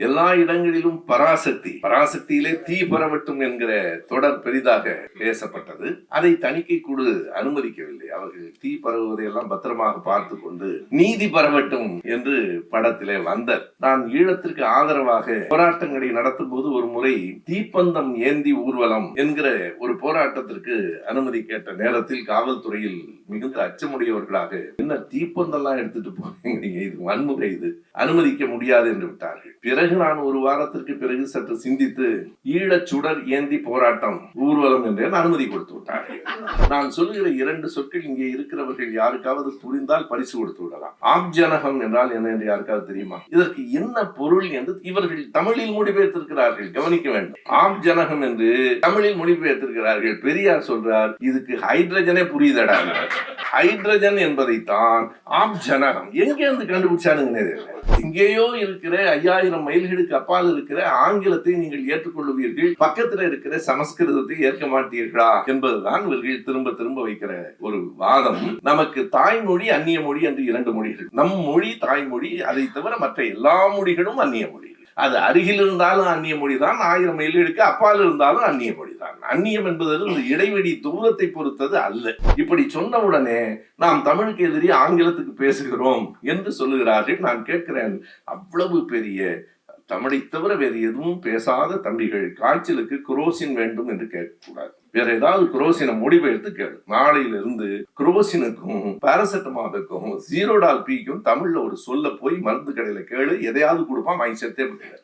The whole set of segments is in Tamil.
எல்லா இடங்களிலும் பராசக்தி, பராசக்தியிலே தீ பரவட்டும் என்கிற தொடர் பெரிதாக பேசப்பட்டது. அதை தணிக்கை குழு அனுமதிக்கவில்லை. அவர்கள் தீ பரவுவதை எல்லாம் பத்திரமாக பார்த்து கொண்டு நீதி பரவட்டும் என்று படத்திலே வந்தார். நான் ஈழத்திற்கு ஆதரவாக போராட்டங்களை நடத்தும் போது ஒரு முறை தீப்பந்தம் ஏந்தி ஊர்வலம் என்கிற ஒரு போராட்டத்திற்கு அனுமதி கேட்ட நேரத்தில் காவல்துறையில் மிகுந்த அச்சமுடையவர்களாக, என்ன தீப்பந்தெல்லாம் எடுத்துட்டு போறீங்க, இது வன்முறை, இது அனுமதிக்க முடியாது என்று விட்டார்கள். பிறகு நான் ஒரு வாரத்திற்கு பிறகு சற்று சிந்தித்து ஈழச் சுடர் ஏந்தி போராட்டம் ஊர்வலம் என்று அனுமதி கொடுத்து விட்டார்கள். நான் சொல்லுகிற இரண்டு சொற்கள் இங்கே இருக்கிறவர்கள் யாருக்காவது புரிந்தால் பரிசு கொடுத்து விடலாம். ஆப்ஜனகம் என்றால் என்ன என்று யாருக்காவது தெரியுமா? இதற்கு என்ன பொருள் என்று இவர்கள் தமிழில் மொழிபெயர்த்திருக்கிறார்கள். கவனிக்க வேண்டும். ஆப்ஜனகம் என்று தமிழில் மொழிபெயர்த்திருக்கிறார்கள். பெரியார் சொல்றார், இதுக்கு ஹைட்ரஜனே புரியுதடா. ஹைட்ரஜன் என்பதைத்தான் ஆப்ஜனகம் எங்கே இருந்து கண்டுபிடிச்சானுங்க? இங்கேயோ இருக்கிற 5000 மைல்களுக்கு அப்பால் இருக்கிற ஆங்கிலத்தை நீங்கள் ஏற்றுக்கொள்ளுவீர்கள், பக்கத்தில் இருக்கிற சமஸ்கிருதத்தை ஏற்க மாட்டீர்களா என்பதுதான் இவர்கள் திரும்ப திரும்ப வைக்கிற ஒரு வாதம். நமக்கு தாய்மொழி அந்நிய மொழி என்று 2 மொழிகள். நம் மொழி தாய்மொழி, அதை தவிர மற்ற எல்லா மொழிகளும் அந்நிய மொழி. அது அருகில் இருந்தாலும் அந்நிய மொழிதான், 1000 மைல்களுக்கு அப்பால் இருந்தாலும் அந்நிய மொழிதான். அந்நியம் என்பது இந்த இடைவெளி தூரத்தை பொறுத்தது அல்ல. இப்படி சொன்ன உடனே நாம் தமிழுக்கு எதிரி ஆங்கிலத்துக்கு பேசுகிறோம் என்று சொல்லுகிறார்கள். நான் கேட்கிறேன், அவ்வளவு பெரிய தமிழை தவிர வேறு எதுவும் பேசாத தம்பிகள் காய்ச்சலுக்கு குரோசின் வேண்டும் என்று கேட்கக்கூடாது. வேற ஏதாவது குரோசினை மொழிபெயர்த்து கேளு. நாளையிலிருந்து குரோசினுக்கும் பாராசெட்டமாலுக்கும் ஜீரோடால் பீக்கும் தமிழ்ல ஒரு சொல்ல போய் மருந்து கடையில கேளு, எதையாவது கொடுப்பான், வாங்கி சேர்த்தே விடுங்க.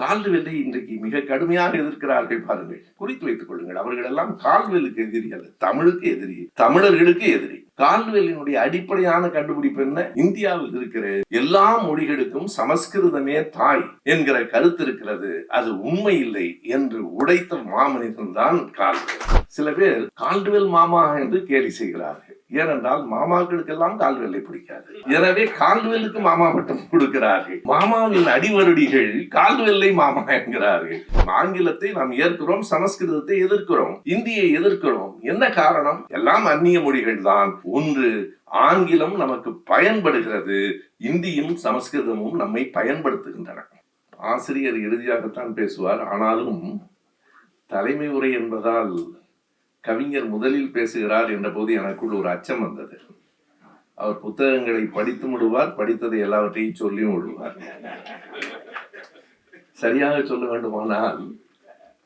கால்வெல்லை இன்றைக்கு மிக கடுமையாக எதிர்க்கிறார்கள் பாருங்கள், குறித்து வைத்துக் கொள்ளுங்கள். அவர்கள் எல்லாம் கால்வெல்லுக்கு எதிரி அல்ல, தமிழுக்கு எதிரி, தமிழர்களுக்கு எதிரி. கால்வெல்லினுடைய அடிப்படையான கண்டுபிடிப்பு என்ன? இந்தியாவில் இருக்கிற எல்லா மொழிகளுக்கும் சமஸ்கிருதமே தாய் என்கிற கருத்து இருக்கிறது. அது உண்மை இல்லை என்று உடைத்த மாமனிதன் தான் கால்வெல். சில பேர் கால்டுவெல் மாமா என்று கேலி செய்கிறார்கள். ஏனென்றால் மாமாக்களுக்கெல்லாம் கால்வெல்லை பிடிக்காது. எனவே கால்வெல்லுக்கு மாமா பட்டம் கொடுக்கிறார்கள். மாமாவின் அடிவருடிகள் கால்வெல்லை மாமா என்கிறார்கள். ஆங்கிலத்தை நாம் ஏற்கிறோம், சமஸ்கிருதத்தை எதிர்க்கிறோம், இந்தியை எதிர்க்கிறோம். என்ன காரணம்? எல்லாம் அந்நிய மொழிகள் தான். ஒன்று, ஆங்கிலம் நமக்கு பயன்படுகிறது, இந்தியும் சமஸ்கிருதமும் நம்மை பயன்படுத்துகின்றன. ஆசிரியர் இறுதியாகத்தான் பேசுவார். ஆனாலும் தலைமை உரை என்பதால் கவிஞர் முதலில் பேசுகிறார் என்ற போது எனக்குள் ஒரு அச்சம் வந்தது. அவர் புத்தகங்களை படித்து விடுவார், படித்ததை எல்லாவற்றையும் சொல்லியும் விடுவார். சரியாக சொல்ல வேண்டுமானால்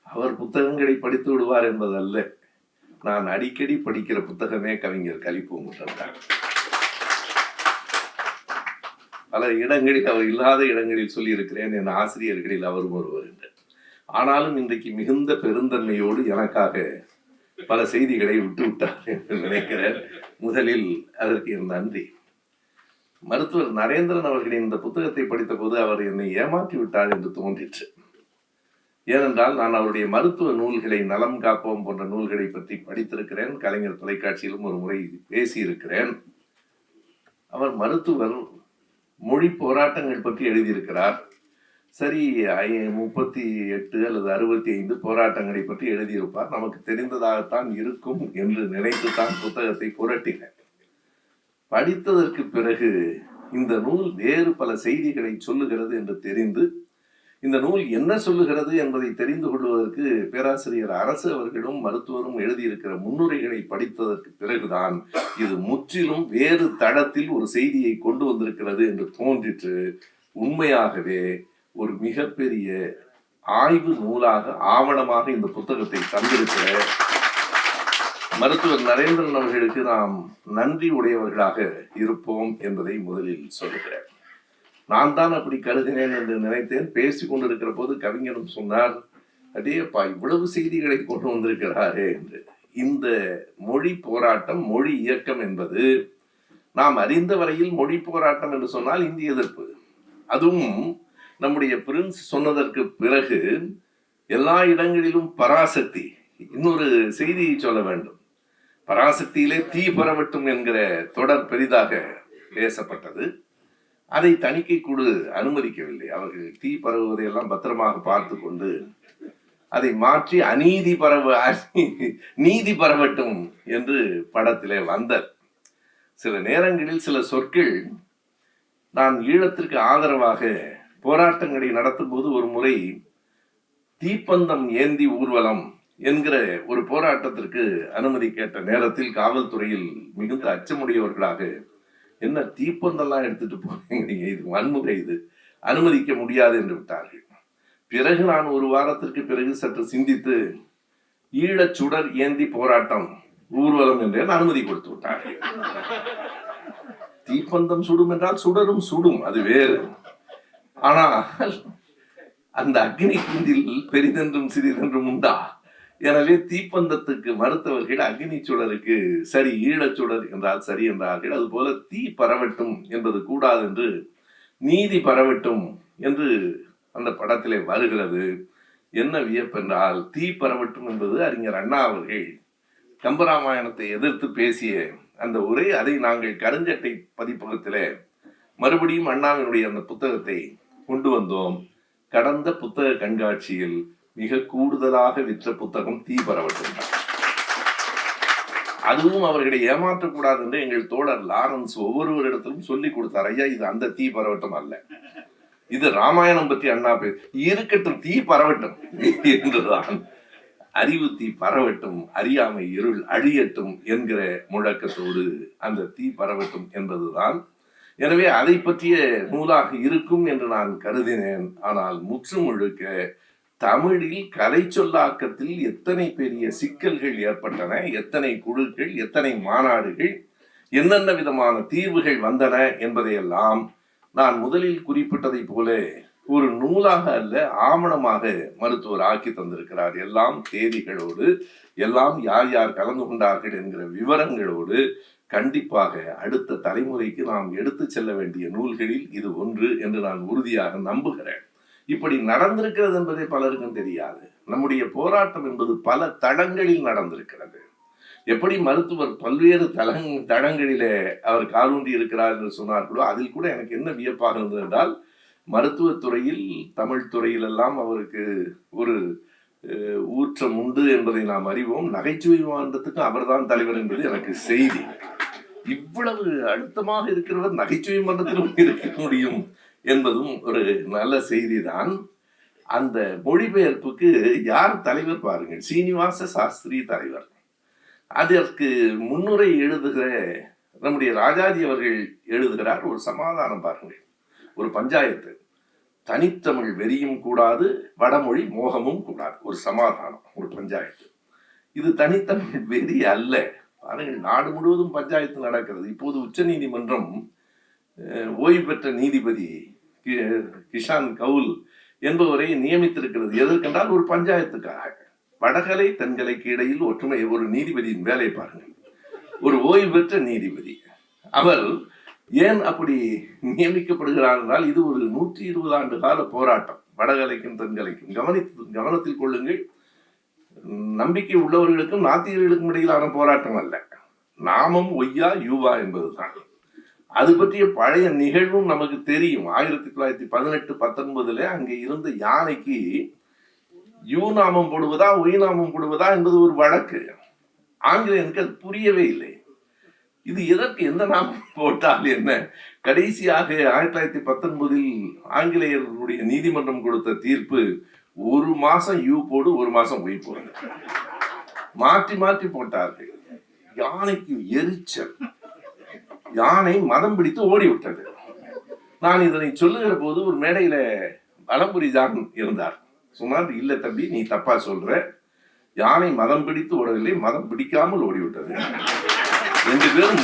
அவர் புத்தகங்களை படித்து விடுவார் என்பதல்ல, நான் அடிக்கடி படிக்கிற புத்தகமே கவிஞர் கலிப்பூங்குன்றன். பல இடங்களில் அவர் இல்லாத இடங்களில் சொல்லி இருக்கிறேன், என் ஆசிரியர்களில் அவரும் ஒருவர் என்று. ஆனாலும் இன்றைக்கு மிகுந்த பெருந்தன்மையோடு எனக்காக பல செய்திகளை விட்டு விட்டார் என்று நினைக்கிறேன். முதலில் அதற்கு என் நன்றி. மருத்துவர் நரேந்திரன் அவர்களின் இந்த புத்தகத்தை படித்த போது அவர் என்னை ஏமாற்றி விட்டார் என்று தோன்றிற்று. ஏனென்றால் நான் அவருடைய மருத்துவ நூல்களை, நலம் காப்போம் போன்ற நூல்களை பற்றி படித்திருக்கிறேன். கலைஞர் தொலைக்காட்சியிலும் ஒரு முறை பேசியிருக்கிறேன். அவர் மருத்துவர், மொழி போராட்டங்கள் பற்றி எழுதியிருக்கிறார். சரி, 38 அல்லது 65 போராட்டங்களை பற்றி எழுதியிருப்பார். நமக்கு தெரிந்ததாகத்தான் இருக்கும் என்று நினைத்துத்தான் புத்தகத்தை புரட்டினேன். படித்ததற்கு பிறகு இந்த நூல் வேறு பல செய்திகளை சொல்லுகிறது என்று தெரிந்து, இந்த நூல் என்ன சொல்லுகிறது என்பதை தெரிந்து கொள்வதற்கு பேராசிரியர் அரசு அவர்களும் மருத்துவரும் எழுதியிருக்கிற முன்னுரைகளை படித்ததற்கு பிறகுதான் இது முற்றிலும் வேறு தடத்தில் ஒரு செய்தியை கொண்டு வந்திருக்கிறது என்று தோன்றிற்று. உண்மையாகவே ஒரு மிகப்பெரிய ஆய்வு நூலாக, ஆவணமாக இந்த புத்தகத்தை தந்திருக்கிற மருத்துவர் நரேந்திரன் அவர்களுக்கு நாம் நன்றி உடையவர்களாக இருப்போம் என்பதை முதலில் சொல்லுகிறேன். நான் தான் அப்படி கருதினேன் என்று நினைத்தேன். பேசி கொண்டிருக்கிற போது கவிஞரும் சொன்னார், அடேப்பா இவ்வளவு செய்திகளை கொண்டு வந்திருக்கிறாரே என்று. இந்த மொழி போராட்டம், மொழி இயக்கம் என்பது நாம் அறிந்த வரையில் மொழி போராட்டம் என்று சொன்னால் இந்திய எதிர்ப்பு. அதுவும் நம்முடைய பிரின்ஸ் சொன்னதற்கு பிறகு எல்லா இடங்களிலும் பராசக்தி. இன்னொரு செய்தியை சொல்ல வேண்டும். பராசக்தியிலே தீ பரவட்டும் என்கிற தொடர் பெரிதாக பேசப்பட்டது. அதை தணிக்கை குழு அனுமதிக்கவில்லை. அவர்கள் தீ பரவுவதை எல்லாம் பத்திரமாக பார்த்து கொண்டு அதை மாற்றி நீதி பரவட்டும் என்று படத்திலே வந்தார். சில நேரங்களில் சில சொற்கள் நான் ஈழத்திற்கு ஆதரவாக போராட்டங்களை நடத்தும் போது ஒரு முறை தீப்பந்தம் ஏந்தி ஊர்வலம் என்கிற ஒரு போராட்டத்திற்கு அனுமதி கேட்ட நேரத்தில் காவல்துறையில் மிகுந்த அச்சமுடையவர்களாக, என்ன தீப்பந்தெல்லாம் எடுத்துட்டு போறீங்க, இது வன்முறை, இது அனுமதிக்க முடியாது என்று விட்டார்கள். பிறகு நான் ஒரு வாரத்திற்கு பிறகு சற்று சிந்தித்து ஈழச் சுடர் ஏந்தி போராட்டம் ஊர்வலம் என்று அனுமதி கொடுத்து விட்டார்கள். தீப்பந்தம் சுடும் என்றால் சுடரும் சுடும், அது வேறு. ஆனால் அந்த அக்னி குந்தில் பெரிதென்றும் சிறிதென்றும் உண்டா? எனவே தீப்பந்தத்துக்கு மறுத்தவர்கள் அக்னி சுடருக்கு சரி, ஈழச்சுடர் என்றால் சரி என்றார்கள். அதுபோல தீ பரவட்டும் என்பது கூடாது என்று நீதி பரவட்டும் என்று அந்த படத்திலே வருகிறது. என்ன வியப்பென்றால், தீ பரவட்டும் என்பது அறிஞர் அண்ணா அவர்கள் கம்பராமாயணத்தை எதிர்த்து பேசிய அந்த உரை. அதை நாங்கள் கருஞ்சட்டை பதிப்பகத்திலே மறுபடியும் அண்ணாவினுடைய அந்த புத்தகத்தை கொண்டு வந்தோம். கடந்த புத்தக கண்காட்சியில் மிக கூடுதலாக விற்ற புத்தகம் தீ பரவட்டும். அதுவும் அவர்களை ஏமாற்றக்கூடாது என்று எங்கள் தோழர் லாரன்ஸ் ஒவ்வொருவரிடத்திலும் சொல்லிக் கொடுத்தார். ஐயா, இது அந்த தீ பரவட்டும் அல்ல, இது ராமாயணம் பற்றி அண்ணா இருக்கட்டும், தீ பரவட்டும் என்றுதான். அறிவு தீ பரவட்டும், அறியாமை இருள் அழியட்டும் என்கிற முழக்கத்தோடு அந்த தீ பரவட்டும் என்பதுதான். எனவே அதை பற்றிய நூலாக இருக்கும் என்று நான் கருதினேன். ஆனால் முற்று முழுக்க தமிழில் கலை சொல்லாக்கத்தில் எத்தனை பெரிய சிக்கல்கள் ஏற்பட்டன, எத்தனை குழுக்கள், எத்தனை மாநாடுகள், என்னென்ன விதமான தீர்வுகள் வந்தன என்பதையெல்லாம் நான் முதலில் குறிப்பிட்டதை போல ஒரு நூலாக அல்ல, ஆவணமாக மருத்துவர் ஆக்கி தந்திருக்கிறார். எல்லாம் தேதிகளோடு, எல்லாம் யார் யார் கலந்து கொண்டார்கள் என்கிற விவரங்களோடு. கண்டிப்பாக அடுத்த தலைமுறைக்கு நாம் எடுத்து செல்ல வேண்டிய நூல்களில் இது ஒன்று என்று நான் உறுதியாக நம்புகிறேன். இப்படி நடந்திருக்கிறது என்பதை பலருக்கும் தெரியாது. நம்முடைய போராட்டம் என்பது பல தளங்களில் நடந்திருக்கிறது. எப்படி மருத்துவர் பல்வேறு தளங்களிலே அவர் காலூன்றி இருக்கிறார் என்று சொன்னார்களோ, அதில் கூட எனக்கு என்ன வியப்பாக இருந்தது என்றால், மருத்துவத்துறையில், தமிழ் துறையில் எல்லாம் அவருக்கு ஒரு ஊற்றம் உண்டு என்பதை நாம் அறிவோம். நகைச்சுவை மன்றத்துக்கு அவர்தான் தலைவர் என்பது எனக்கு செய்தி. இவ்வளவு அழுத்தமாக இருக்கிறவர் நகைச்சுவை மன்றத்திலும் இருக்க முடியும் என்பதும் ஒரு நல்ல செய்தி தான். அந்த மொழிபெயர்ப்புக்கு யார் தலைவர் பாருங்கள், சீனிவாச சாஸ்திரி தலைவர். அதற்கு முன்னுரை எழுதுகிற நம்முடைய ராஜாஜி அவர்கள் எழுதுகிறார் ஒரு சமாதானம் பாருங்கள், ஒரு பஞ்சாயத்து. தனித்தமிழ் வெறியும் கூடாது, வடமொழி மோகமும் கூடாது, ஒரு சமாதானம், ஒரு பஞ்சாயத்து. இது தனித்தமிழ் வெறி அல்ல. பாருங்கள், நாடு முழுவதும் பஞ்சாயத்து நடக்கிறது. இப்போது உச்ச நீதிமன்றம் ஓய்வு பெற்ற நீதிபதி கிஷான் கவுல் என்பவரை நியமித்திருக்கிறது. எதற்கென்றால் ஒரு பஞ்சாயத்துக்காக. வடகலை தென்கலைக்கு இடையில் ஒற்றுமை, ஒரு நீதிபதியின் வேலை பாருங்கள், ஒரு ஓய்வு பெற்ற நீதிபதி. அவர் ஏன் அப்படி நியமிக்கப்படுகிறார் என்றால், இது ஒரு 120 ஆண்டு கால போராட்டம், வடகலைக்கும் தென்கலைக்கும். கவனத்தில் கொள்ளுங்கள், நம்பிக்கை உள்ளவர்களுக்கும் நாத்திகர்களுக்கும் இடையிலான போராட்டம் அல்ல. நாமம் ஒய்யா யூவா என்பதுதான். அது பற்றிய பழைய நிகழ்வும் நமக்கு தெரியும். 1918-19 அங்கே இருந்த யானைக்கு யூ நாமம் போடுவதா ஒய் நாமம் போடுவதா என்பது ஒரு வழக்கு. ஆங்கிலேயனுக்கு அது புரியவே இல்லை. இது எதற்கு, எந்த நாமம் போட்டால் என்ன? கடைசியாக 1919 ஆங்கிலேயர்களுடைய நீதிமன்றம் கொடுத்த தீர்ப்பு, ஒரு மாசம் யூ போடு, ஒரு மாசம் ஒய் போடு, மாற்றி மாற்றி போட்டார்கள். யானைக்கு எரிச்சல், யானை மதம் பிடித்து ஓடிவிட்டது. நான் இதனை சொல்லுகிற போது ஒரு மேடையில வலம்புரி ஜான் இருந்தார். சொன்னார், இல்ல தம்பி, நீ தப்பா சொல்ற, யானை மதம் பிடித்து ஓடவில்லை, மதம் பிடிக்காமல் ஓடிவிட்டது. 2 பேரும்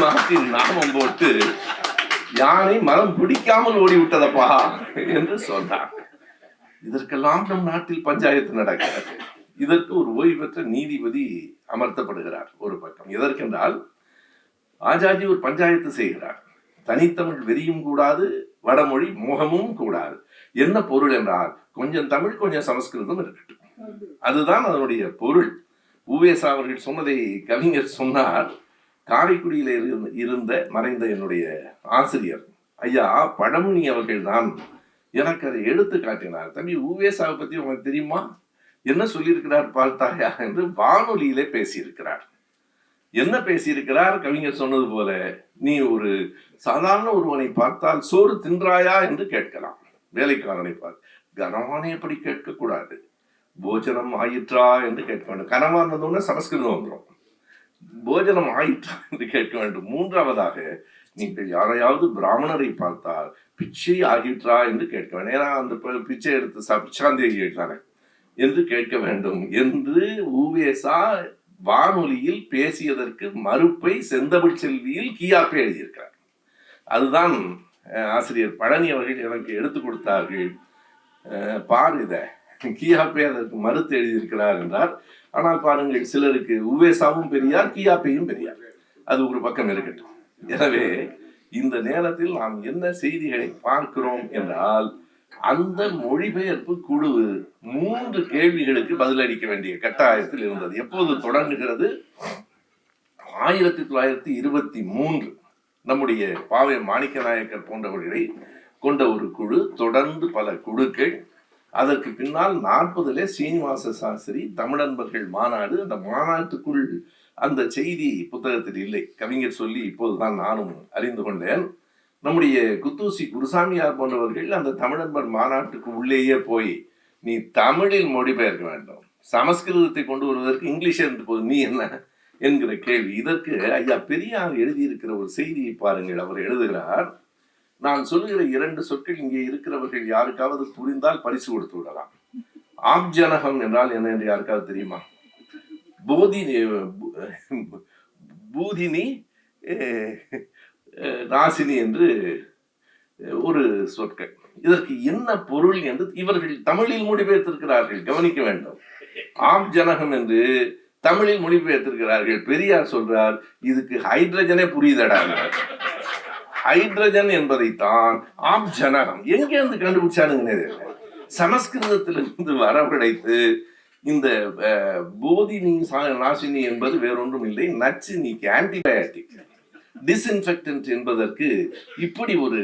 மாற்றி நாமம் போட்டு யானை மதம் பிடிக்காமல் ஓடிவிட்டதப்பா என்று சொன்னார். இதற்கெல்லாம் நம் நாட்டில் பஞ்சாயத்து நடக்கிறது. இதற்கு ஒரு ஓய்வு பெற்ற நீதிபதி அமர்த்தப்படுகிறார் ஒரு பக்கம். எதற்கென்றால், ராஜாஜி ஒரு பஞ்சாயத்து செய்கிறார். தனித்தமிழ் வெறியும் கூடாது, வடமொழி மோகமும் கூடாது. என்ன பொருள் என்றால், கொஞ்சம் தமிழ் கொஞ்சம் சமஸ்கிருதம் இருக்கட்டும், அதுதான் அதனுடைய பொருள். உவேசா அவர்கள் சொன்னதை கவிஞர் சொன்னார். காரைக்குடியில இருந்த மறைந்த என்னுடைய ஆசிரியர் ஐயா பழமுனி அவர்கள் தான் எனக்கு அதை எடுத்து காட்டினார். தம்பி, உவேசாவை பத்தி உங்களுக்கு தெரியுமா, என்ன சொல்லியிருக்கிறார் பார்த்தாயா என்று வானொலியிலே பேசியிருக்கிறார். என்ன பேசியிருக்கிறார்? கவிஞர் சொன்னது போல, நீ ஒரு சாதாரண ஒருவனை பார்த்தால் சோறு தின்றாயா என்று கேட்கலாம். வேலைக்காரனை பார்த்து. கனவானை எப்படி கேட்கக்கூடாது, போஜனம் ஆயிற்றா என்று கேட்க வேண்டும். கனவான் வந்தோடனே சமஸ்கிருதம் வந்துடும். போஜனம் ஆயிற்றா என்று கேட்க வேண்டும். மூன்றாவதாக, நீங்கள் யாரையாவது பிராமணரை பார்த்தால் பிச்சை ஆகிற்றா என்று கேட்க வேண்டும். ஏன்னா அந்த பிச்சை எடுத்து பிச்சாந்தேகி கேட்டானே என்று கேட்க வேண்டும் என்று ஊவேசா வானொலியில் பேசியதற்கு மறுப்பை செந்தமிழ் செல்வியில் கியாப்பே எழுதியிருக்கிறார். அதுதான் ஆசிரியர் பழனி அவர்கள் எனக்கு எடுத்துக் கொடுத்தார்கள். பாரு, இத கியாப்பே அதற்கு மறுத்து எழுதியிருக்கிறார் என்றார். ஆனால் பாருங்கள், சிலருக்கு உவேசாவும் பெரியார், கியாப்பையும் பெரியார். அது ஒரு பக்கம் இருக்கட்டும். எனவே இந்த நேரத்தில் நாம் என்ன செய்திகளை பார்க்கிறோம் என்றால், அந்த மொழிபெயர்ப்பு குழு 3 கேள்விகளுக்கு பதிலளிக்க வேண்டிய கட்டாயத்தில் இருந்தது. எப்போது தொடங்குகிறது? 1923 நம்முடைய பாவை மாணிக்க நாயக்கர் போன்றவர்களை கொண்ட ஒரு குழு, தொடர்ந்து பல குழுக்கள். அதற்கு பின்னால் 40 சீனிவாச சாஸ்திரி தமிழன்பர்கள் மாநாடு. அந்த மாநாட்டுக்குள் அந்த செய்தி புத்தகத்தில் இல்லை, கவிஞர் சொல்லி இப்போதுதான் நானும் அறிந்து கொண்டேன். நம்முடைய குத்தூசி குருசாமியார் போன்றவர்கள் அந்த தமிழன்பர் மாநாட்டுக்கு உள்ளேயே போய், நீ தமிழில் மொழிபெயர்க்க வேண்டும், சமஸ்கிருதத்தை கொண்டு வருவதற்கு இங்கிலீஷ் இருந்து போது நீ என்ன என்கிற கேள்வி. இதற்கு ஐயா பெரியார் எழுதியிருக்கிற ஒரு செய்தியை பாருங்கள். அவர் எழுதுகிறார், நான் சொல்லுகிற 2 சொற்கள் இங்கே இருக்கிறவர்கள் யாருக்காவது புரிந்தால் பரிசு கொடுத்து விடலாம். ஆப்ஜனகம் என்றால் என்ன என்று யாருக்காவது தெரியுமா? பூதினி நாசினி என்று ஒரு சொற்கள். இதற்கு என்ன பொருள் என்று இவர்கள் தமிழில் மொழிபெயர்த்திருக்கிறார்கள், கவனிக்க வேண்டும். ஆப்ஜனகம் என்று தமிழில் மொழிபெயர்த்திருக்கிறார்கள். பெரியார் சொல்றார், இதுக்கு ஹைட்ரஜனே புரியுதடா. ஹைட்ரஜன் என்பதைத்தான் ஆப்ஜனகம் எங்கிருந்து கண்டுபிடிச்சானுங்க? சமஸ்கிருதத்திலிருந்து வரவழைத்து இந்த போதினி நாசினி என்பது வேறொன்றும் இல்லை, நச்சினிக்கு ஆன்டிபயாட்டிக், டிஸ்இன்ஃபெக்டன்ட் என்பதற்கு இப்படி ஒரு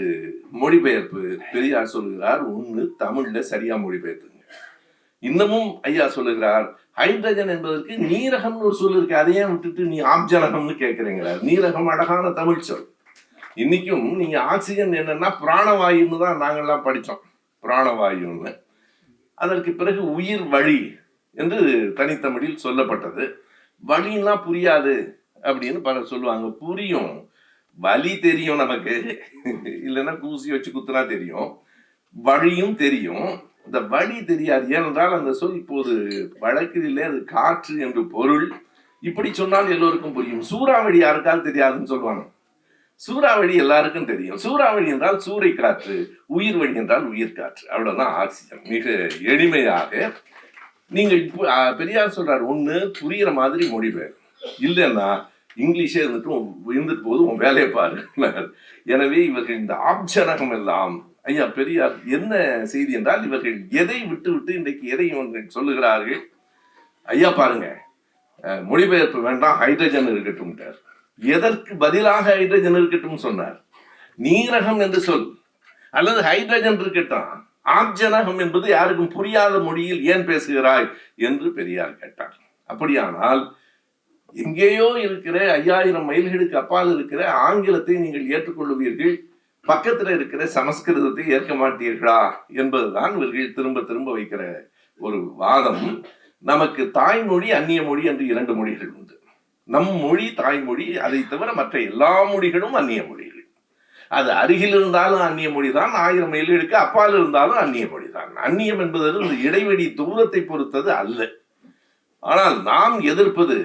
மொழிபெயர்ப்பு பெரியார் சொல்லுகிறார். ஒண்ணு தமிழ்ல சரியா மொழிபெயர்த்துங்க. இன்னமும் ஐயா சொல்லுகிறார், ஹைட்ரஜன் என்பதற்கு நீரகம்னு ஒரு சொல் இருக்கு, அதையே விட்டுட்டு நீ ஆப்ஜனகம்னு கேட்கிறீங்களா? நீரகம் அழகான தமிழ் சொல். இன்னைக்கும் நீங்க ஆக்சிஜன் என்னன்னா பிராணவாயுன்னு தான் நாங்கள்லாம் படித்தோம், பிராணவாயுன்னு. அதற்கு பிறகு உயிர் வழி என்று தனித்தமிழில் சொல்லப்பட்டது. வழின்னா புரியாது அப்படின்னு பலர் சொல்லுவாங்க. புரியும், வலி தெரியும் நமக்கு, இல்லைன்னா ஊசி வச்சு குத்துனா தெரியும். வழியும் தெரியும், இந்த வழி தெரியாது. ஏனென்றால் அந்த சொல் இப்போது வழக்கிலே அது காற்று என்று பொருள். இப்படி சொன்னால் எல்லோருக்கும் புரியும். சூறாவளி யாருக்கால் தெரியாதுன்னு சொல்லுவாங்க. சூறாவளி எல்லாருக்கும் தெரியும். சூறாவளி என்றால் சூறை காற்று, உயிர் வழி என்றால் உயிர் காற்று, அவ்வளவுதான் ஆக்சிஜன். மிக எளிமையாக நீங்கள் பெரியார் சொல்றாரு, ஒண்ணு புரியுற மாதிரி மொழிபெயர், இல்லைன்னா இங்கிலீஷே இருந்துட்டு போது உன் வேலையை பாரு. எனவே இவர்கள் இந்த ஆப்ஜனகம் எல்லாம், ஐயா பெரியார் என்ன செய்தி என்றால், இவர்கள் எதை விட்டு விட்டு இன்றைக்கு எதை இவர்கள் சொல்லுகிறார்கள்? ஐயா பாருங்க, மொழிபெயர்ப்பு வேண்டாம், ஹைட்ரஜன் இருக்கட்டும். எதற்கு பதிலாக ஹைட்ரஜன் இருக்கட்டும் சொன்னார்? நீரகம் என்று சொல், அல்லது ஹைட்ரஜன் இருக்கட்டும், ஆப்ஜனகம் என்பது யாருக்கும் புரியாத மொழியில் ஏன் பேசுகிறாய் என்று பெரியார் கேட்டார். அப்படியானால் எங்கேயோ இருக்கிற 5000 மைல்களுக்கு அப்பால் இருக்கிற ஆங்கிலத்தை நீங்கள் ஏற்றுக்கொள்ளுவீர்கள், பக்கத்தில் இருக்கிற சமஸ்கிருதத்தை ஏற்க மாட்டீர்களா என்பதுதான் இவர்கள் திரும்ப திரும்ப வைக்கிற ஒரு வாதம். நமக்கு தாய்மொழி அந்நிய மொழி என்று 2 மொழிகள் உண்டு. நம் மொழி தாய்மொழி, அதை தவிர மற்ற எல்லா மொழிகளும் அந்நிய மொழிகள். அது அருகில் இருந்தாலும் அந்நிய மொழி தான், 1000 மைல்களுக்கு அப்பால் இருந்தாலும் அந்நிய மொழி தான். அந்நியம் என்பது இந்த இடைவெளி தூரத்தை பொறுத்தது அல்ல. ஆனால் நாம் எதிர்ப்பது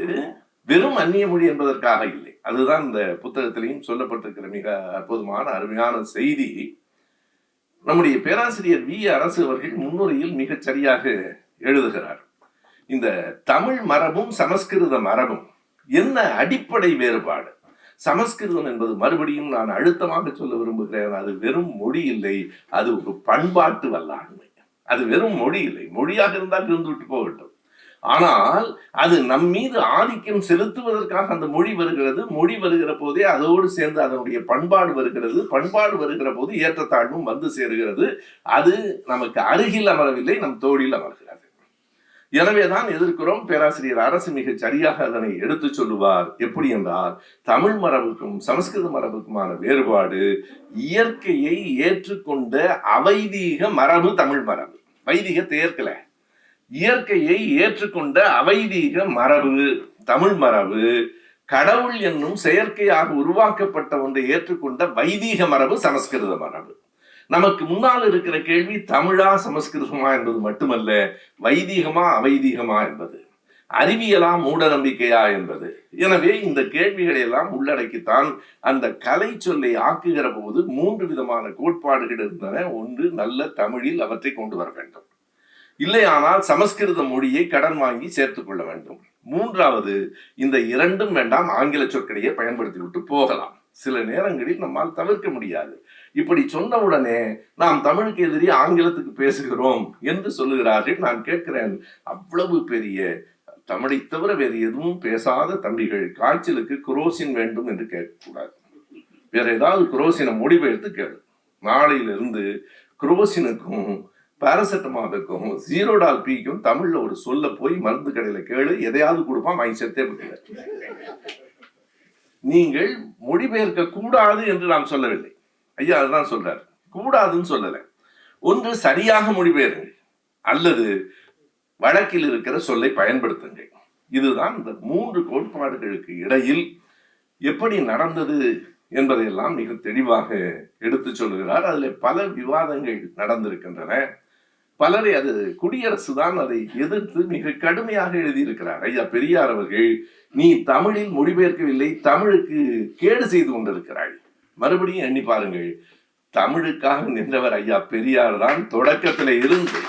வெறும் அந்நிய மொழி என்பதற்காக இல்லை. அதுதான் இந்த புத்தகத்திலையும் சொல்லப்பட்டிருக்கிற மிக அற்புதமான அருமையான செய்தி. நம்முடைய பேராசிரியர் வி அரசு அவர்கள் முன்னுரையில் மிகச் சரியாக எழுதுகிறார். இந்த தமிழ் மரபும் சமஸ்கிருத மரபும் என்ன அடிப்படை வேறுபாடு? சமஸ்கிருதம் என்பது, மறுபடியும் நான் அழுத்தமாக சொல்ல விரும்புகிறேன், அது வெறும் மொழி இல்லை, அது ஒரு பண்பாட்டு வல்லாண்மை. அது வெறும் மொழி இல்லை, மொழியாக இருந்தால் இருந்துவிட்டு போகட்டும். ஆனால் அது நம் மீது ஆதிக்கம் செலுத்துவதற்காக அந்த மொழி வருகிறது. மொழி வருகிற போதே அதோடு சேர்ந்து அதனுடைய பண்பாடு வருகிறது. பண்பாடு வருகிற போது ஏற்றத்தாழ்வும் வந்து சேருகிறது. அது நமக்கு அருகில் அமரவில்லை, நம் தோளில் அமர்கிறது. எனவேதான் எதிர்க்கிறோம். பேராசிரியர் அரசு மிக சரியாக அதனை எடுத்து சொல்லுவார். எப்படி என்றால், தமிழ் மரபுக்கும் சமஸ்கிருத மரபுக்குமான வேறுபாடு இயற்கையை ஏற்றுக்கொண்ட அவைதீக மரபு தமிழ் மரபு. வைதிகத்தை ஏற்கல, இயற்கையை ஏற்றுக்கொண்ட அவைதீக மரபு தமிழ் மரபு. கடவுள் என்னும் செயற்கையாக உருவாக்கப்பட்ட ஒன்றை ஏற்றுக்கொண்ட வைதீக மரபு சமஸ்கிருத மரபு. நமக்கு முன்னால் இருக்கிற கேள்வி தமிழா சமஸ்கிருதமா என்பது மட்டுமல்ல, வைதீகமா அவைதீகமா என்பது, அறிவியலா மூட நம்பிக்கையா என்பது. எனவே இந்த கேள்விகளை எல்லாம் உள்ளடக்கித்தான் அந்த கலை சொல்லை ஆக்குகிற போது 3 விதமான கோட்பாடுகள் இருந்தன. ஒன்று, நல்ல தமிழில் அவற்றை கொண்டு வர வேண்டும். இல்லையானால் சமஸ்கிருத மொழியை கடன் வாங்கி சேர்த்துக் கொள்ள வேண்டும். மூன்றாவது, இந்த இரண்டும் வேண்டாம், ஆங்கில சொற்களையே பயன்படுத்தி விட்டு போகலாம். சில நேரங்களில் நம்மால் தவிர்க்க முடியாது. இப்படி சொன்னவுடனே நாம் தமிழுக்கு எதிரி ஆங்கிலத்துக்கு பேசுகிறோம் என்று சொல்லுகிறார்கள். நான் கேட்கிறேன், அவ்வளவு பெரிய தமிழை தவிர வேறு எதுவும் பேசாத தம்பிகள் காய்ச்சலுக்கு குரோசின் வேண்டும் என்று கேட்கக்கூடாது. வேற ஏதாவது குரோசினை மொழிபெயர்த்து கேளு. நாளையிலிருந்து குரோசினுக்கும் பாராசெட்டமாலுக்கும் ஜீரோடால் பிக்கும் தமிழ்ல ஒரு சொல்ல போய் மருந்து கடையில கேளு, எதையாவது கொடுப்பான், வாங்கி செத்தே போடுங்க. நீங்கள் மொழிபெயர்க்க கூடாது என்று நாம் சொல்லவில்லை. ஐயா அதுதான் சொல்றாரு, கூடாதுன்னு சொல்லல. ஒன்று, சரியாக மொழிபெயருங்கள், அல்லது வழக்கில் இருக்கிற சொல்லை பயன்படுத்துங்கள். இதுதான் இந்த 3 கோட்பாடுகளுக்கு இடையில் எப்படி நடந்தது என்பதையெல்லாம் மிக தெளிவாக எடுத்து சொல்லுகிறார். அதுல பல விவாதங்கள் நடந்திருக்கின்றன. பலரை அது குடியரசு தான் அதை எதிர்த்து மிக கடுமையாக எழுதியிருக்கிறார். ஐயா பெரியார் அவர்கள், நீ தமிழில் மொழிபெயர்க்கவில்லை, தமிழுக்கு கேடு செய்து கொண்டிருக்கிறாய். மறுபடியும் எண்ணி பாருங்கள், தமிழுக்காக நின்றவர் ஐயா பெரியார் தான் தொடக்கத்திலே இருந்து.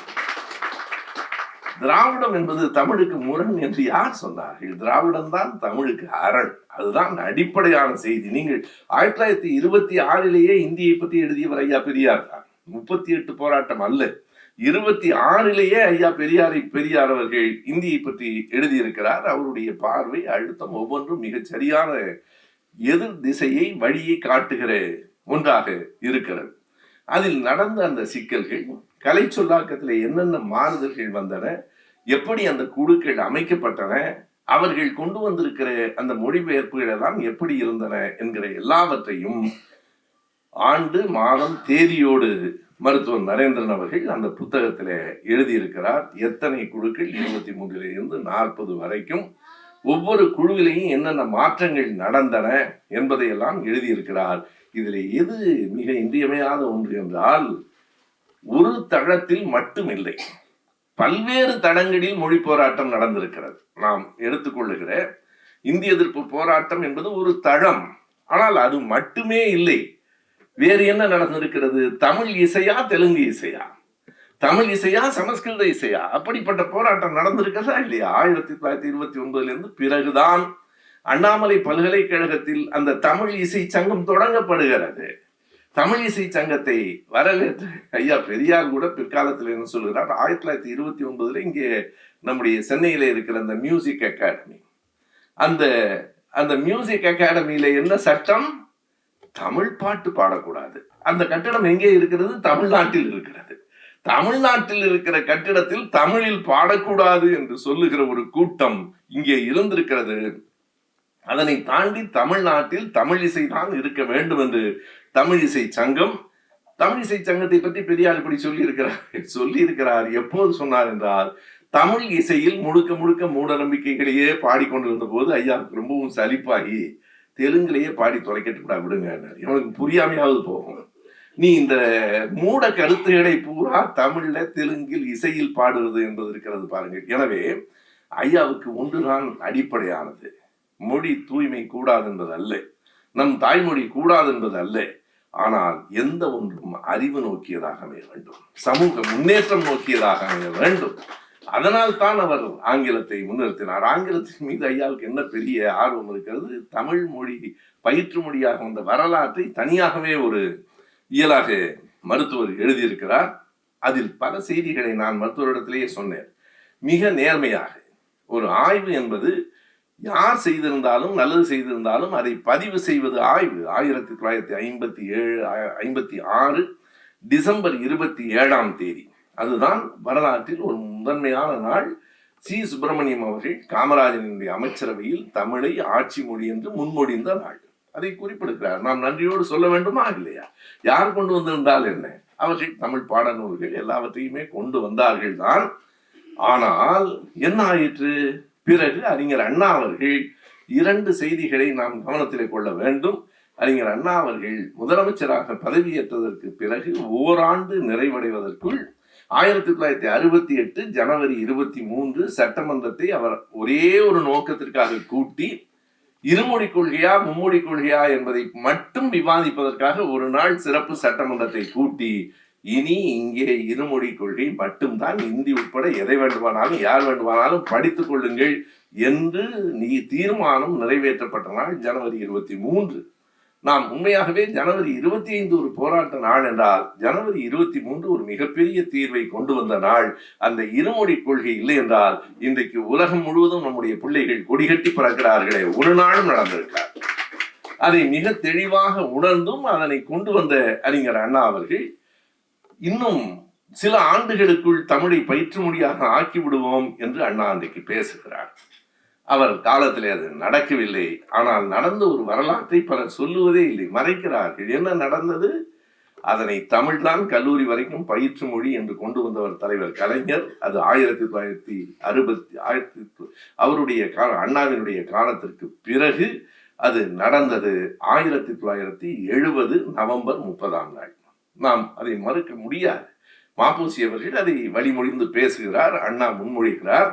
திராவிடம் என்பது தமிழுக்கு முரண் என்று யார் சொன்னார்கள்? திராவிடம் தான் தமிழுக்கு அரண். அதுதான் அடிப்படையான செய்தி. நீங்கள் 1926 இந்தியை பற்றி எழுதியவர் ஐயா பெரியார் தான். 38 போராட்டம் அல்ல, 26 ஐயா பெரியார் அவர்கள் இந்தியை பற்றி எழுதியிருக்கிறார். அவருடைய பார்வை, அழுத்தம் ஒவ்வொன்றும் மிகச் சரியான எதிர் திசையை, வழியை காட்டுகிற ஒன்றாக இருக்கிறது. அதில் நடந்த அந்த சிக்கல்கள், கலை சொல்லாக்கத்தில் என்னென்ன மாறுதல்கள் வந்தன, எப்படி அந்த குழுக்கள் அமைக்கப்பட்டன, அவர்கள் கொண்டு வந்திருக்கிற அந்த மொழிபெயர்ப்புகள் எல்லாம் எப்படி இருந்தன என்கிற எல்லாவற்றையும் ஆண்டு, மாதம், தேதியோடு மருத்துவர் நரேந்திரன் அவர்கள் அந்த புத்தகத்தில் எழுதியிருக்கிறார். எத்தனை குழுக்கள், 23 - 40 வரைக்கும், ஒவ்வொரு குழுவிலையும் என்னென்ன மாற்றங்கள் நடந்தன என்பதையெல்லாம் எழுதியிருக்கிறார். இதில் எது மிக இன்றியமையாத ஒன்று என்றால், ஒரு தளத்தில் மட்டுமில்லை, பல்வேறு தளங்களில் மொழி போராட்டம் நடந்திருக்கிறது. நாம் எடுத்துக்கொள்ளுகிற இந்திய எதிர்ப்பு போராட்டம் என்பது ஒரு தளம். ஆனால் அது மட்டுமே இல்லை. வேறு என்ன நடந்திருக்கிறது? தமிழ் இசையா, தெலுங்கு இசையா, தமிழ் இசையா, சமஸ்கிருத இசையா, அப்படிப்பட்ட போராட்டம் நடந்திருக்கிறதா இல்லையா? 1929 பிறகுதான் அண்ணாமலை பல்கலைக்கழகத்தில் அந்த தமிழ் இசை சங்கம் தொடங்கப்படுகிறது. தமிழ் இசை சங்கத்தை வரவேற்று ஐயா பெரியார் கூட பிற்காலத்தில் என்ன சொல்கிறார், 1929 இங்கே நம்முடைய சென்னையில இருக்கிற அந்த மியூசிக் அகாடமி, அந்த மியூசிக் அகாடமியில என்ன சட்டம்? தமிழ் பாட்டு பாடக்கூடாது. அந்த கட்டடம் எங்கே இருக்கிறது? தமிழ்நாட்டில் இருக்கிறது. தமிழ்நாட்டில் இருக்கிற கட்டிடத்தில் தமிழில் பாடக்கூடாது என்று சொல்லுகிற ஒரு கூட்டம் இங்கே இருந்திருக்கிறது. அதனை தாண்டி தமிழ்நாட்டில் தமிழ் இசை தான் இருக்க வேண்டும் என்று தமிழ் இசை சங்கத்தை பற்றி பெரியார் இப்படி சொல்லியிருக்கிறார். எப்போது சொன்னார் என்றால், தமிழ் இசையில் முழுக்க முழுக்க மூட நம்பிக்கைகளையே பாடிக்கொண்டிருந்த போது ஐயாவுக்கு ரொம்பவும் சலிப்பாகி, தெலுங்குலேயே பாடி தொலைக்கட்டு விடுங்க, இவனுக்கு புரியாமையாவது போகும், நீ இந்த மூட கருத்துக்களை பூரா தமிழ்ல தெலுங்கில் இசையில் பாடுவது என்பது இருக்கிறது பாருங்கள். எனவே ஐயாவுக்கு ஒன்றுதான் அடிப்படையானது, மொழி தூய்மை கூடாது என்பது அல்ல, நம் தாய்மொழி கூடாது என்பது அல்ல, ஆனால் எந்த ஒன்றும் அறிவு நோக்கியதாக அமைய வேண்டும், சமூக முன்னேற்றம் நோக்கியதாக அமைய வேண்டும். அதனால் தான் அவர் ஆங்கிலத்தை முன்னிறுத்தினார். ஆங்கிலத்தின் மீது ஐயாவுக்கு என்ன பெரிய ஆர்வம் இருக்கிறது? தமிழ் மொழி பயிற்று மொழியாக வந்த வரலாற்றை தனியாகவே ஒரு இயலாக மருத்துவர் எழுதியிருக்கிறார். அதில் பல செய்திகளை நான் மருத்துவரிடத்திலேயே சொன்னேன். மிக நேர்மையாக, ஒரு ஆய்வு என்பது யார் செய்திருந்தாலும், நல்லது செய்திருந்தாலும் அதை பதிவு செய்வது ஆய்வு. 1956 டிசம்பர் 27 அதுதான் வரலாற்றில் ஒரு முதன்மையான நாள். சுப்பிரமணியம் அவர்கள் காமராஜனுடைய அமைச்சரவையில் தமிழை ஆட்சி மொழி என்று முன்மொழிந்த நாள். அதை குறிப்பிடுகிறார். நாம் நன்றியோடு சொல்ல வேண்டுமா இல்லையா? யார் கொண்டு வந்திருந்தால் என்ன? அவர்கள் தமிழ் பாடநூல்கள் எல்லாவற்றையுமே கொண்டு வந்தார்கள் தான். ஆனால் என்ன ஆயிற்று? பிறகு அறிஞர் அண்ணா அவர்கள் 2 செய்திகளை நாம் கவனத்திலே கொள்ள வேண்டும். அறிஞர் அண்ணா அவர்கள் முதலமைச்சராக பதவியேற்றதற்கு பிறகு ஓராண்டு நிறைவடைவதற்குள் 1968 ஜனவரி 23 சட்டமன்றத்தை அவர் ஒரே ஒரு நோக்கத்திற்காக கூட்டி, இருமொழி கொள்கையா மும்மொழி கொள்கையா என்பதை மட்டும் விவாதிப்பதற்காக ஒரு நாள் சிறப்பு சட்டமன்றத்தை கூட்டி, இனி இங்கே இருமொழி கொள்கை மட்டும்தான், இந்தி உட்பட எதை வேண்டுமானாலும் யார் வேண்டுமானாலும் படித்துக் கொள்ளுங்கள் என்று தீர்மானம் நிறைவேற்றப்பட்ட நாள் ஜனவரி 23. நாம் உண்மையாகவே ஜனவரி 25 ஒரு போராட்ட நாள் என்றால், ஜனவரி 23 ஒரு மிகப்பெரிய தீர்வை கொண்டு வந்த நாள். அந்த இருமொழி கொள்கை இல்லை என்றால் இன்றைக்கு உலகம் முழுவதும் நம்முடைய பிள்ளைகள் கொடிகட்டி பறக்கிறார்களே, ஒரு நாளும் நடந்திருக்கார். அதை மிக தெளிவாக உணர்ந்தும் அதனை கொண்டு வந்த அறிஞர் அண்ணா அவர்கள் இன்னும் சில ஆண்டுகளுக்குள் தமிழை பயிற்று மொழியாக ஆக்கி விடுவோம் என்று அண்ணா அன்றைக்கு பேசுகிறார். அவர் காலத்திலே அது நடக்கவில்லை. ஆனால் நடந்த ஒரு வரலாற்றை பலர் சொல்லுவதே இல்லை, மறைக்கிறார்கள். என்ன நடந்தது? அதனை தமிழ்தான் கல்லூரி வரைக்கும் பயிற்று மொழி என்று கொண்டு வந்தவர் தலைவர் கலைஞர். அது 1960 அவருடைய அண்ணாவினுடைய காலத்திற்கு பிறகு அது நடந்தது. 1970 நவம்பர் 30ஆம் நாள். நாம் அதை மறுக்க முடியாது. மாப்போசி அவர்கள் அதை வழிமொழிந்து பேசுகிறார், அண்ணா முன்மொழிகிறார்.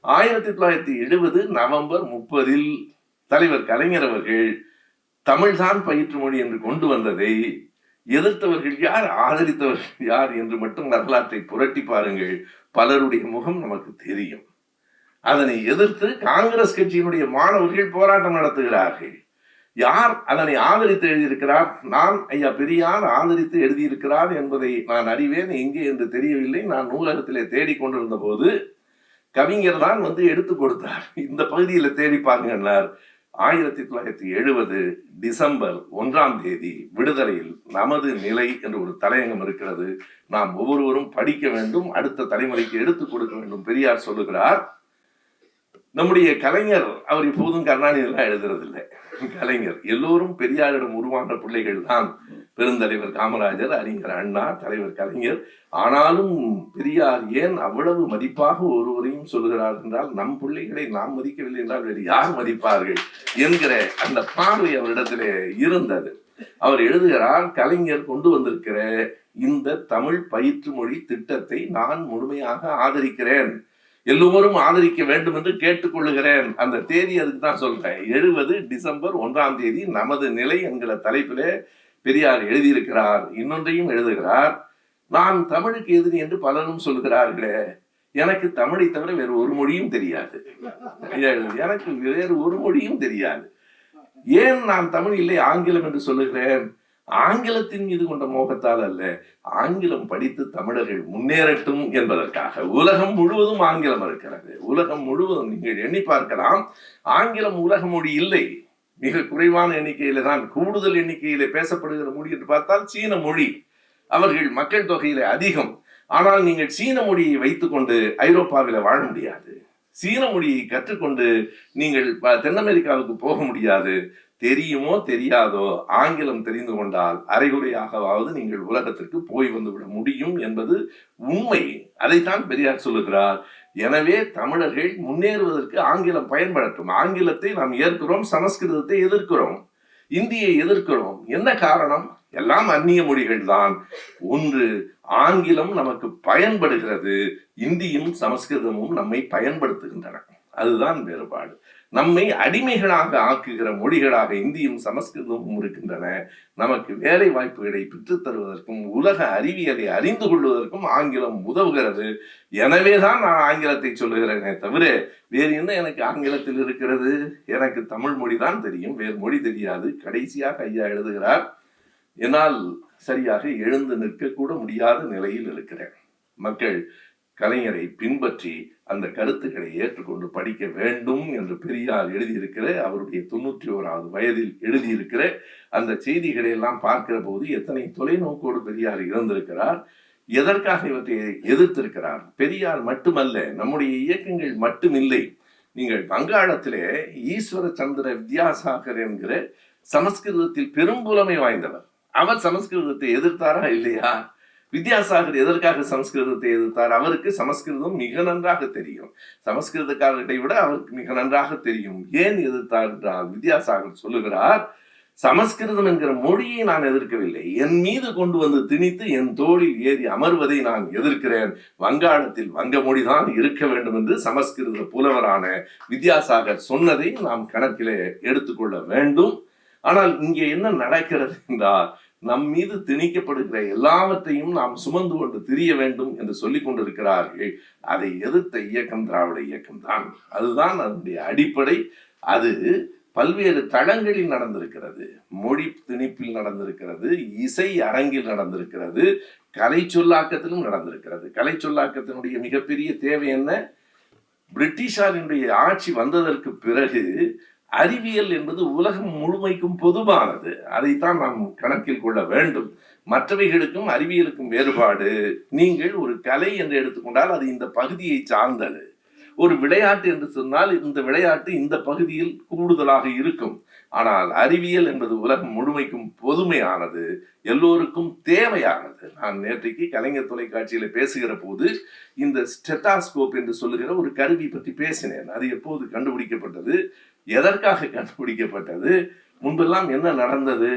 1970 நவம்பர் 30 தலைவர் கலைஞர் அவர்கள் தமிழ்தான் பயிற்று மொழி என்று கொண்டு வந்ததை எதிர்த்தவர்கள் யார், ஆதரித்தவர்கள் யார் என்று மட்டும் வரலாற்றை புரட்டி பாருங்கள். பலருடைய முகம் நமக்கு தெரியும். அதனை எதிர்த்து காங்கிரஸ் கட்சியினுடைய மாணவர்கள் போராட்டம் நடத்துகிறார்கள். யார் அதனை ஆதரித்து எழுதியிருக்கிறார்? நான் ஐயா பெரியார் ஆதரித்து எழுதியிருக்கிறார் என்பதை நான் அறிவேன், எங்கே என்று தெரியவில்லை. நான் நூலகத்திலே தேடிக்கொண்டிருந்த போது கவிஞர் தான் வந்து எடுத்து கொடுத்தார். இந்த பகுதியில் தேடி பாருங்கன்னார். 1970 டிசம்பர் 1ஆம் தேதி விடுதலையில் நமது நிலை என்று ஒரு தலையங்கம் இருக்கிறது. நாம் ஒவ்வொருவரும் படிக்க வேண்டும், அடுத்த தலைமுறைக்கு எடுத்துக் கொடுக்க வேண்டும். பெரியார் சொல்லுகிறார். நம்முடைய கலைஞர், அவர் இப்போதும் கருணாநிதி எல்லாம் எழுதுறதில்லை. கலைஞர் எல்லோரும் பெரியாரிடம் உருவான பிள்ளைகள் தான். பெருந்தலைவர் காமராஜர், அறிஞர் அண்ணா, தலைவர் கலைஞர். ஆனாலும் பெரியார் ஏன் அவ்வளவு மதிப்பாக ஒருவரையும் சொல்லுகிறார் என்றால், நம் பிள்ளைகளை நாம் மதிக்கவில்லை என்றால் வேறு யார் மதிப்பார்கள் என்கிற அந்த பார்வை அவரிடத்திலே இருந்தது. அவர் எழுதுகிறார், கலைஞர் கொண்டு வந்திருக்கிற இந்த தமிழ் பயிற்று மொழி திட்டத்தை நான் முழுமையாக ஆதரிக்கிறேன், எல்லோரும் ஆதரிக்க வேண்டும் என்று கேட்டுக்கொள்ளுகிறேன். அந்த தேதி அதுக்கு தான் சொல்றேன். 70 டிசம்பர் 1ஆம் தேதி நமது நிலை என்கிற தலைப்பிலே பெரியார் எழுதியிருக்கிறார். இன்னொன்றையும் எழுதுகிறார். நான் தமிழுக்கு எதிரி என்று பலரும் சொல்லுகிறார்களே, எனக்கு தமிழை தவிர வேறு ஒரு மொழியும் தெரியாது. எனக்கு வேறு ஒரு மொழியும் தெரியாது. ஏன் நான் தமிழ் இல்லை ஆங்கிலம் என்று சொல்லுகிறேன்? ஆங்கிலத்தின் மீது கொண்ட மோகத்தால் அல்ல, ஆங்கிலம் படித்து தமிழர்கள் முன்னேறட்டும் என்பதற்காக. உலகம் முழுவதும் ஆங்கிலம் இருக்கிறது. உலகம் முழுவதும் நீங்கள் எண்ணி பார்க்கலாம். ஆங்கிலம் உலக மொழி இல்லை, மிக குறைவான எண்ணிக்கையில தான். கூடுதல் எண்ணிக்கையில பேசப்படுகிற மொழி என்று பார்த்தால் சீன மொழி. அவர்கள் மக்கள் தொகையில அதிகம். ஆனால் நீங்கள் சீன மொழியை வைத்துக்கொண்டு ஐரோப்பாவில வாழ முடியாது. சீன மொழியை கற்றுக்கொண்டு நீங்கள் தென் அமெரிக்காவுக்கு போக முடியாது. தெரியுமோ தெரியாதோ, ஆங்கிலம் தெரிந்து கொண்டால் அரைகுறையாகவாவது நீங்கள் உலகத்திற்கு போய் வந்துவிட முடியும் என்பது உண்மை. அதைத்தான் பெரியார் சொல்லுகிறார். எனவே தமிழர்கள் முன்னேறுவதற்கு ஆங்கிலம் பயன்படட்டும். ஆங்கிலத்தை நாம் ஏற்கிறோம், சமஸ்கிருதத்தை எதிர்க்கிறோம், இந்தியை எதிர்க்கிறோம். என்ன காரணம்? எல்லாம் அந்நிய மொழிகள் தான். ஒன்று, ஆங்கிலம் நமக்கு பயன்படுகிறது, இந்தியும் சமஸ்கிருதமும் நம்மை பயன்படுத்துகின்றன. அதுதான் வேறுபாடு. நம்மை அடிமைகளாக ஆக்குகிற மொழிகளாக இந்தியும் சமஸ்கிருதமும் இருக்கின்றன. நமக்கு வேலை வாய்ப்புகளை பெற்றுத் தருவதற்கும் உலக அறிவியலை அறிந்து கொள்வதற்கும் ஆங்கிலம் உதவுகிறது. எனவேதான் நான் ஆங்கிலத்தை சொல்லுகிறேனே தவிர வேறு என்ன எனக்கு ஆங்கிலத்தில் இருக்கிறது? எனக்கு தமிழ் மொழி தான் தெரியும், வேறு மொழி தெரியாது. கடைசியாக ஐயா எழுதுகிறார், என்னால் சரியாக எழுந்து நிற்க கூட முடியாத நிலையில் இருக்கிறேன். மக்கள் கலைஞரை பின்பற்றி அந்த கருத்துக்களை ஏற்றுக்கொண்டு படிக்க வேண்டும் என்று பெரியார் எழுதியிருக்கிற, அவருடைய 91வது வயதில் எழுதியிருக்கிற அந்த செய்திகளை எல்லாம் பார்க்கிற போது எத்தனை தொலைநோக்கோடு பெரியார் இருந்திருக்கிறார். எதற்காக இவற்றை எதிர்த்திருக்கிறார்? பெரியார் மட்டுமல்ல, நம்முடைய இயக்கங்கள் மட்டுமில்லை. நீங்கள் வங்காளத்திலே ஈஸ்வர சந்திர வித்யாசாகர் என்கிற சமஸ்கிருதத்தில் பெரும்புலமை வாய்ந்தவர். அவர் சமஸ்கிருதத்தை எதிர்த்தாரா இல்லையா? வித்யாசாகர் எதற்காக சமஸ்கிருதத்தை எதிர்த்தார்? அவருக்கு சமஸ்கிருதம் மிக நன்றாக தெரியும். சமஸ்கிருதக்காரர்களை விட அவருக்கு மிக நன்றாக தெரியும். ஏன் எதிர்த்தார் என்றால், வித்யாசாகர் சொல்லுகிறார், சமஸ்கிருதம் என்கிற மொழியை நான் எதிர்க்கவில்லை, என் மீது கொண்டு வந்து திணித்து என் தோளில் ஏறி அமர்வதை நான் எதிர்க்கிறேன். வங்காளத்தில் வங்க மொழிதான் இருக்க வேண்டும் என்று சமஸ்கிருத புலவரான வித்யாசாகர் சொன்னதை நாம் கணக்கிலே எடுத்துக்கொள்ள வேண்டும். ஆனால் இங்கே என்ன நடக்கிறது என்றால், நம் மீது திணிக்கப்படுகிற எல்லாவற்றையும் நாம் சுமந்து கொண்டு திரிய வேண்டும் என்று சொல்லிக் கொண்டிருக்கிறார்கள். அதை எதிர்த்த இயக்கம் திராவிட இயக்கம் தான். அதுதான் அதனுடைய அடிப்படை. அது பல்வேறு தளங்களில் நடந்திருக்கிறது. மொழி திணிப்பில் நடந்திருக்கிறது, இசை அரங்கில் நடந்திருக்கிறது, கலை சொல்லாக்கத்திலும் நடந்திருக்கிறது. கலை சொல்லாக்கத்தினுடைய மிகப்பெரிய தேவை என்ன? பிரிட்டிஷாரினுடைய ஆட்சி வந்ததற்கு பிறகு அறிவியல் என்பது உலகம் முழுமைக்கும் பொதுவானது. அதைத்தான் நாம் கணக்கில் கொள்ள வேண்டும். மற்றவைகளுக்கும் அறிவியலுக்கும் வேறுபாடு. நீங்கள் ஒரு கலை என்று எடுத்துக்கொண்டால் அது இந்த பகுதியை சார்ந்தது. ஒரு விளையாட்டு என்று சொன்னால் இந்த விளையாட்டு இந்த பகுதியில் கூடுதலாக இருக்கும். ஆனால் அறிவியல் என்பது உலகம் முழுமைக்கும் பொதுமையானது, எல்லோருக்கும் தேவையானது. நான் நேற்றைக்கு கலைஞர் தொலைக்காட்சியில பேசுகிற போது இந்த ஸ்டெத்தாஸ்கோப் என்று சொல்லுகிற ஒரு கருவி பற்றி பேசினேன். அது எப்போது கண்டுபிடிக்கப்பட்டது, எதற்காக கண்டுபிடிக்கப்பட்டது, முன்பெல்லாம் என்ன நடந்தது?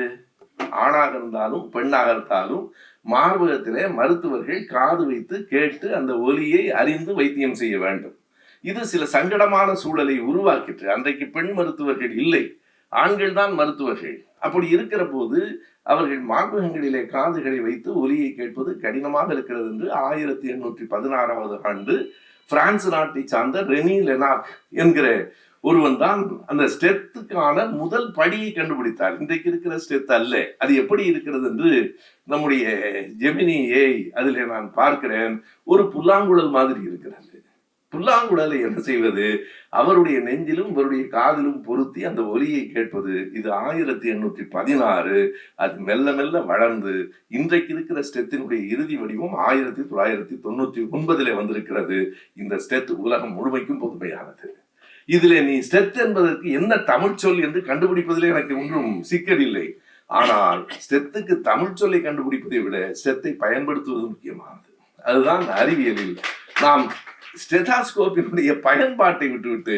ஆணாக இருந்தாலும் பெண்ணாக இருந்தாலும் மார்பகத்திலே மருத்துவர்கள் காது வைத்து கேட்டு அந்த ஒலியை அறிந்து வைத்தியம் செய்ய வேண்டும். இது சில சங்கடமான சூழலை உருவாக்கிற்று. அன்றைக்கு பெண் மருத்துவர்கள் இல்லை, ஆண்கள் தான் மருத்துவர்கள். அப்படி இருக்கிற போது அவர்கள் மார்பகங்களிலே காதுகளை வைத்து ஒலியை கேட்பது கடினமாக இருக்கிறது என்று 1816 ஆண்டு பிரான்ஸ் நாட்டை சார்ந்த ரெனி லெனார்க் என்கிற ஒருவன் தான் அந்த ஸ்டெத்துக்கான முதல் படியை கண்டுபிடித்தார். இன்றைக்கு இருக்கிற ஸ்டெத் அல்ல. அது எப்படி இருக்கிறது என்று நம்முடைய ஜெமினி ஏஐ அதில் நான் பார்க்கிறேன். ஒரு புல்லாங்குழல் மாதிரி இருக்கிறது. புல்லாங்குழலை என்ன செய்வது? அவருடைய நெஞ்சிலும் இவருடைய காதிலும் பொருத்தி அந்த ஒலியை கேட்பது. இது 1816. அது மெல்ல மெல்ல வளர்ந்து இன்றைக்கு இருக்கிற ஸ்டெத்தினுடைய இறுதி வடிவம் 1999 வந்திருக்கிறது. இந்த ஸ்டெத் உலகம் முழுமைக்கும் பொதுமையானது. இதிலே நீ ஸ்டெத் என்பதற்கு என்ன தமிழ் சொல் என்று கண்டுபிடிப்பதிலே எனக்கு ஒன்றும் சிக்கல் இல்லை. ஆனால் ஸ்டெத்துக்கு தமிழ் சொல்லை கண்டுபிடிப்பதை விட ஸ்டெத்தை பயன்படுத்துவது முக்கியமானது. அதுதான் அறிவியலில் நாம் ஸ்டெத்தாஸ்கோப்பினுடைய பயன்பாட்டை விட்டுவிட்டு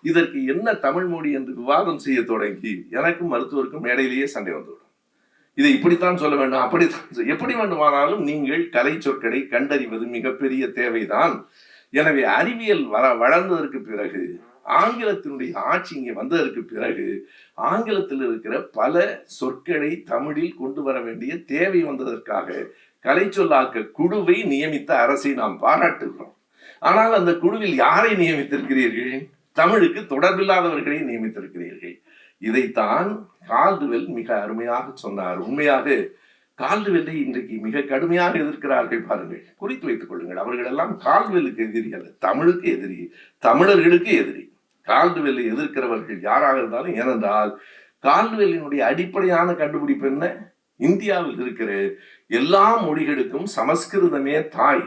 இதற்கு என்ன தமிழ் மொழி என்று விவாதம் செய்ய தொடங்கி எனக்கும் மருத்துவருக்கும் மேடையிலேயே சண்டை வந்துவிடும். இதை இப்படித்தான் சொல்ல வேண்டும், அப்படித்தான், எப்படி வேண்டுமானாலும் நீங்கள் கலை சொற்களை கண்டறிவது மிகப்பெரிய தேவைதான். எனவே அறிவியல் வளர்ந்ததற்கு பிறகு, ஆங்கிலத்தினுடைய ஆட்சி இங்கே வந்ததற்கு பிறகு, ஆங்கிலத்தில் இருக்கிற பல சொற்களை தமிழில் கொண்டு வர வேண்டிய தேவை வந்ததற்காக கலை சொல்லாக்க குழுவை நியமித்த அரசை நாம் பாராட்டுகிறோம். ஆனால் அந்த குழுவில் யாரை நியமித்திருக்கிறீர்கள்? தமிழுக்கு தொடர்பில்லாதவர்களை நியமித்திருக்கிறீர்கள். இதைத்தான் கால்டுவெல் மிக அருமையாக சொன்னார். உண்மையாக கால்டுவெல்லை இன்றைக்கு மிக கடுமையாக எதிர்க்கிறார்கள். பாருங்கள், குறித்து வைத்துக் கொள்ளுங்கள். அவர்கள் எல்லாம் கால்டுவெல்லுக்கு எதிரி அல்ல, தமிழுக்கு எதிரி, தமிழர்களுக்கு எதிரி. கால்டுவெல்லை எதிர்க்கிறவர்கள் யாராக இருந்தாலும், ஏனென்றால் கால்டுவெல்லினுடைய அடிப்படையான கண்டுபிடிப்பு என்ன? இந்தியாவில் இருக்கிற எல்லா மொழிகளுக்கும் சமஸ்கிருதமே தாய்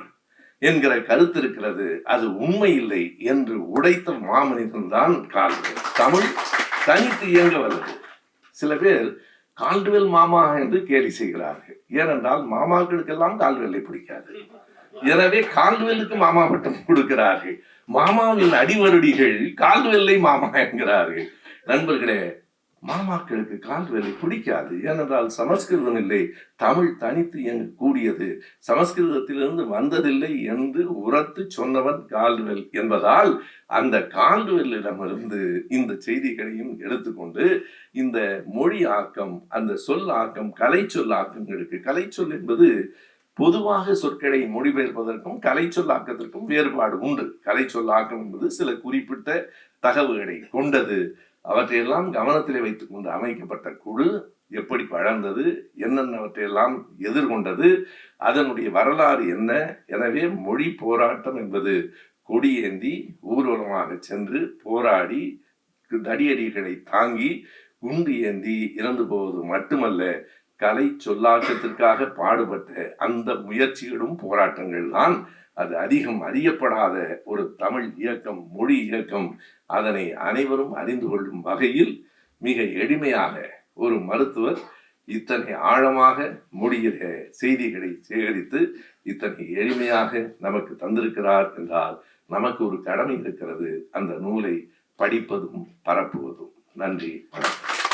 என்கிற கருத்து இருக்கிறது. அது உண்மை இல்லை என்று உடைத்த மாமனிதன் தான் கால்டுவெல். தமிழ் தனித்து இயங்க வல்லது. சில பேர் கால்டுவெல் மாமா என்று கேலி செய்கிறார்கள். ஏனென்றால் மாமாக்களுக்கெல்லாம் கால்டுவெல்லை பிடிக்காது. எனவே கால்டுவெல்லுக்கு மாமா பட்டம் கொடுக்கிறார்கள். மாமாவின் அடிவருடிகள் கால்டுவெல்லை மாமா என்கிறார்கள். நண்பர்களே, மாமாக்களுக்கு கால்டுவெல்லை பிடிக்காது. ஏனென்றால் சமஸ்கிருதம் இல்லை, தமிழ் தனித்து இயங்கக்கூடியது, சமஸ்கிருதத்திலிருந்து வந்ததில்லை என்று உரத்து சொன்னவன் கால்டுவெல் என்பதால் அந்த கால்டுவெல்லிடமிருந்து இந்த செய்திகளையும் எடுத்துக்கொண்டு இந்த மொழி ஆக்கம், அந்த சொல் ஆக்கம், கலை சொல் ஆக்கங்களுக்கு, கலை சொல் என்பது பொதுவாக சொற்களை மொழிபெயர்ப்பதற்கும் கலை சொல்லாக்கத்திற்கும் வேறுபாடு உண்டு. கலை சொல்லாக்கம் என்பது சில குறிப்பிட்ட தகவல்களை கொண்டது. அவற்றையெல்லாம் கவனத்திலே வைத்துக் கொண்டு அமைக்கப்பட்ட குழு எப்படி வளர்ந்தது, என்னென்னவற்றையெல்லாம் எதிர்கொண்டது, அதனுடைய வரலாறு என்ன. எனவே மொழி போராட்டம் என்பது கொடியேந்தி ஊர்வலமாக சென்று போராடி தடியடிகளை தாங்கி குண்டு ஏந்தி இறந்து போவது மட்டுமல்ல, கலை சொல்லாக்கத்திற்காக பாடுபட்ட அந்த முயற்சிகளும் போராட்டங்கள் தான் அது அதிகம் அறியப்படாத ஒரு தமிழ் இயக்கம், மொழி இயக்கம். அதனை அனைவரும் அறிந்து கொள்ளும் வகையில் மிக எளிமையாக ஒரு மருத்துவர் இத்தனை ஆழமாக மொழியில செய்திகளை சேகரித்து இத்தனை எளிமையாக நமக்கு தந்திருக்கிறார் என்றால் நமக்கு ஒரு கடமை இருக்கிறது, அந்த நூலை படிப்பதும் பரப்புவதும். நன்றி, வணக்கம்.